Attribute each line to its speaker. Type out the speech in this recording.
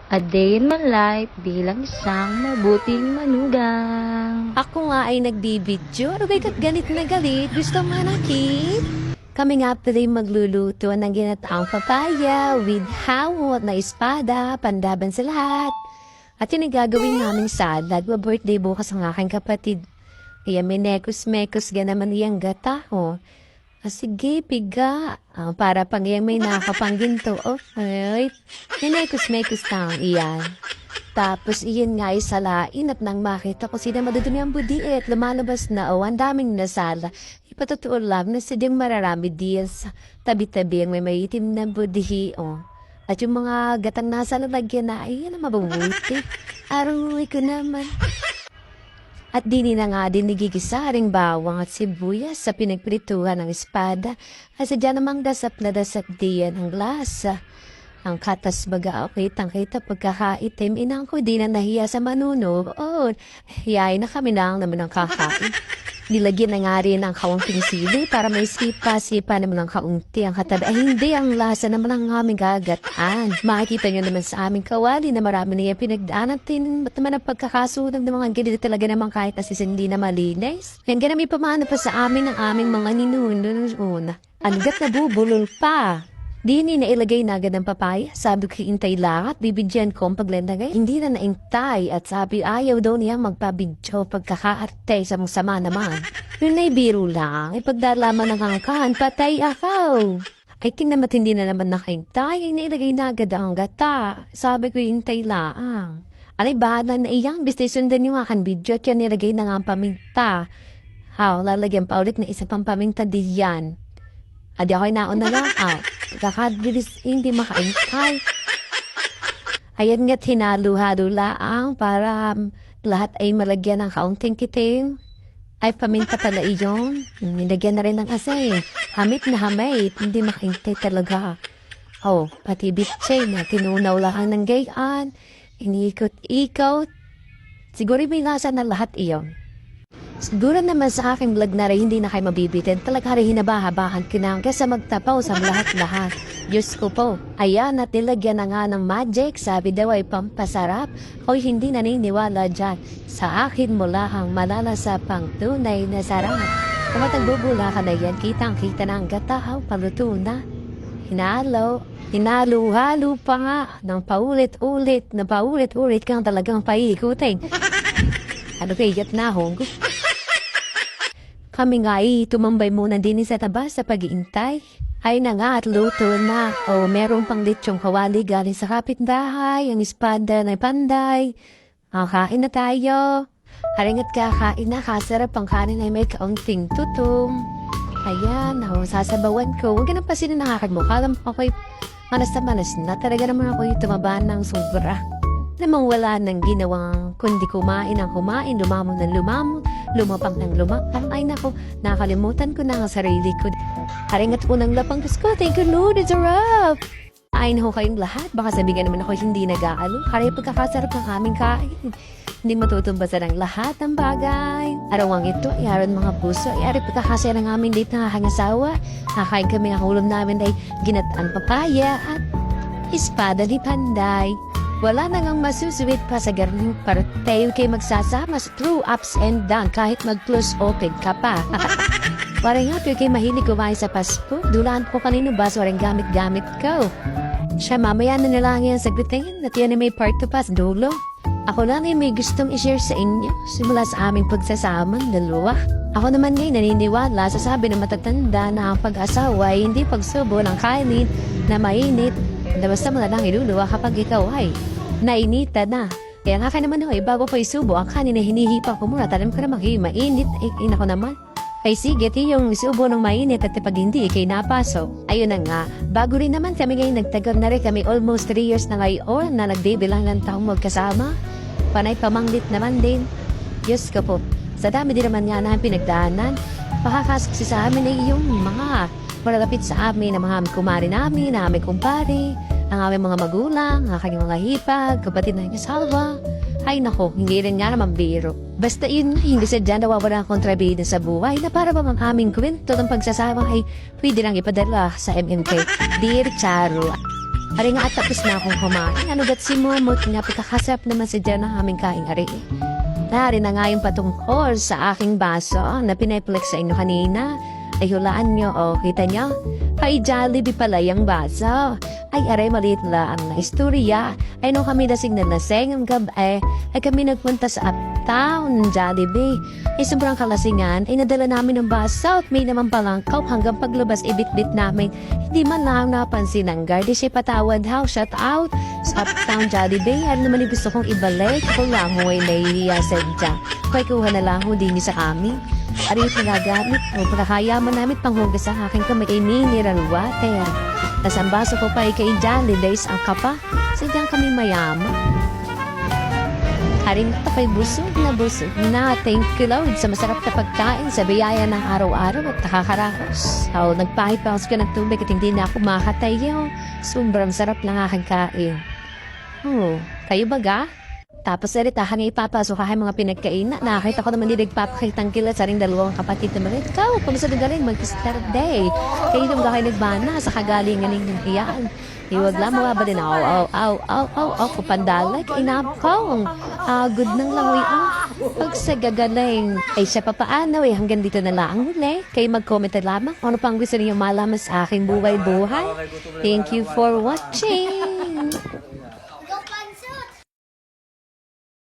Speaker 1: A Day in My Life bilang isang mabuting manugang.
Speaker 2: Ako nga ay nagbibidyo. Ano ka't galit na galit? Gusto manakit? Kami nga pala magluluto ng ginataang papaya with hawot na espada, pandaban sa lahat. At yun ang gagawin naming salad. Birthday bukas ang aking kapatid. Kaya may mekos-mekos ga naman iyang gata. Oh. Sige, piga. Para pang iyang may nakapangginto. Oh, ay. Mekos-mekos tang iyan. Tapos iyan nga ay salain at nang makita ko sila madudumi ang budi at lumalabas na ang daming nasala. Ipatotoo lang na sadyang mararami diyan sa tabi-tabi ang may maitim na budi. Oh. At yung mga gatang nasa lalagyan na ay yan ang mabubuti. Aroy ko naman. At dini na nga din nagigisaring bawang at sibuyas sa pinagprituhan ng espada. At sadya namang dasap na dasap diyan ang lasa. Ang katas baga kitang-kita pagkakaitim, inang ko di na nahiya sa manunog. Oh, hiyay na kami lang naman ang kakain. Nilagyan na nga rin ang kaunting sili para may sipa-sipa naman ang kaunti ang katada. Ay hindi, ang lasa naman ang aming gagataan. Makikita nyo naman sa aming kawali na marami niya pinagdaan at ba't naman ang pagkakasunod ng mga ganito talaga naman kahit asis hindi na malinis. Yan ganami pamana pa sa amin ng aming mga ninuno. Anagat na bubulol pa. Di ni nailagay na agad ng papaya. Sabi ko intay lang at bibidyan ko ang paglendagay. Hindi na naintay at sabi ayaw daw niya magpabidyo pagkakaarte sa mong sama naman. Yun ay biro lang. Ipagdalaman ng hangkan, patay ako. Ay tingnan mat hindi na naman nakaintay. Ay nailagay na agad ang gata. Sabi ko intay lang. Alay bahala na iyang bisnes sundan yung akan video at yan nilagay na nga ang paminta. Lalagyan pa ulit na isa pang paminta diyan. Adi ako'y nauna lang out. Kakadilis hindi makaintay. Ayan nga't hinalu-halo laang para lahat ay malagyan ng kaunting kiting. Ay paminta pala iyon. Nilagyan na rin ng asay. Hamit na hamit. Hindi makaintay talaga. Oh, pati bitchay na tinunaw lang ng gayaan. Iniikot-ikot. Siguro may lasa na lahat iyon. Siguro naman sa aking vlog na rin hindi na kayo mabibitin. Talaga rin hinabahabahan kinang kesa magtapaw sa lahat-lahat. Diyos ko po. Ayan at nilagyan na nga ng magic. Sabi daw ay pampasarap. Ako'y hindi naniniwala dyan. Sa akin mo lahang malalasa pang tunay na sarap. Kung matagbubula ka na yan, kitang-kita na ang gatahaw, paluto na. Hinalo-halo pa nga ng paulit-ulit na paulit-ulit kang talagang paikutin. Ano kayat na hong? Kami nga ay tumambay muna din sa tabas sa pag-iintay. Ay na nga at luto na. O meron pang lechong kawali galing sa kapitbahay, ang espada na panday. Kain na tayo. Haring at kakain na, kasarap ang kanin ay may kaunting tutong. Ayan, sasabawan ko. Huwag ka nang pasinin ng aking mukha. Alam ko ako'y manas na manas na. Talaga naman ako'y tumaba ng sobra. Namang wala nang ginawang kundi kumain ng kumain, lumamon ng lumamon, lumapang ng lumapang. Ay nako, nakalimutan ko na ang sarili ko. Haringat po ng lapang ko, thank you Lord, it's a wrap! Ay nako kayong lahat, baka sabihin naman ako hindi nag-aalo. Haray pagkakasarap ng aming kain. Hindi matutumbasan ang lahat ng bagay. Arawang ito, ayaran mga puso, ayari pagkakasaya ng aming date na aking asawa. Nakain kami ang ulam namin ay ginataan papaya at espada ni Panday. Wala na ngang masusuwit pa sa garling para tayo kayo magsasama sa true ups and down kahit mag-close open ka pa. Parang nga kayo mahilig kumain sa Pasko. Dulaan ko kanino ba so rin gamit-gamit ko. Siya mamaya na nilang yan sagutin at yan ay may part to pass dulo. Ako lang ay may gustong i-share sa inyo simula sa aming pagsasamang dalawa. Ako naman ngayon naniniwala sa sabi ng matatanda na ang pag-asawa ay hindi pagsubo ng kainin na mainit. Basta mo na lang iluluwa kapag ikaw ay nainita na. Kaya nga ka naman ako, bago ko isubo, ang kanin na hinihipa ko muna. Talam ko na mainit. Ina ko naman. Ay sige, yung isubo ng mainit at pag hindi, kay napasok. Ayun na nga, bago rin naman kami ngayon nagtagal na rin kami almost 3 years na ngayon na nagbibilang ng taong magkasama. Panay pamanglit naman din. Diyos ko po, sa dami din naman nga na pinagdaanan, pakakasaksi sa amin ay yung mga malapit sa amin, ang mga kumari namin, ang aming kumpare, ang aming mga magulang, ang aking mga hipag, kapatid na kasalwa. Ay nako, hindi rin nga naman biro. Basta yun, hindi sadya nawawala ang kontrabida sa buhay na para ba ang aming kwento ng pagsasama ay pwede lang ipadala sa MMK. Dear Charo, Ari nga at tapos na akong kumain. Ano gat si Momot nga pagkakasarap naman si Jen ang aming kain ari. Nari na nga yung patungkol sa aking baso na pinayflex sa inyo kanina. Ay hulaan nyo, kita nyo? Ay Jollibee pala yung baso. Ay aray maliit lang na istorya. Ay nung kami lasing na lasing ang gabi, ay kami nagpunta sa uptown Jollibee. Ay sobrang kalasingan, ay nadala namin ng baso at may naman palang kaup hanggang paglabas ibit-bit namin. Hindi man lang napansin ng guard, siya patawad how, shout out sa uptown Jollibee. Ano naman yung gusto kong ibalik, kung lang mo ay nahihiya sa dyan. Kaya kuha na lang ho din sa amin. Ari pinagamit mo, pagkakaya mo namin panghugas sa aking kamay ay mineral water. Tas ang baso ko pa ay kay Jollibee ang kapa. Sadyang kami mayaman. Haring tapay busog na. Thank you Lord sa masarap na pagkain sa biyaya ng araw-araw at nakakaraos. How nagpahipaos ka ng tubig at hindi na ako makatayo. Sobrang sarap ng aking kain. Oh, kayo baga? Tapos eritahan nga ipapasok kahay mga pinagkainan. Nakakita ko naman hindi nagpapakitang kilat sa ring dalawang kapatid na mga ikaw. Pamasad ang galing mag-start day. Kayo nung kayo nagbana sa kagalingan ng iyan. Iwag lang mga ba din kupandalag. Inapkong. Good nang langoy pag sa gagaling. Ay siya papaano hanggang dito na lang huli. Kayo mag-comment na lamang. Ano pang gusto niyo malaman sa aking buhay-buhay. Thank you for watching.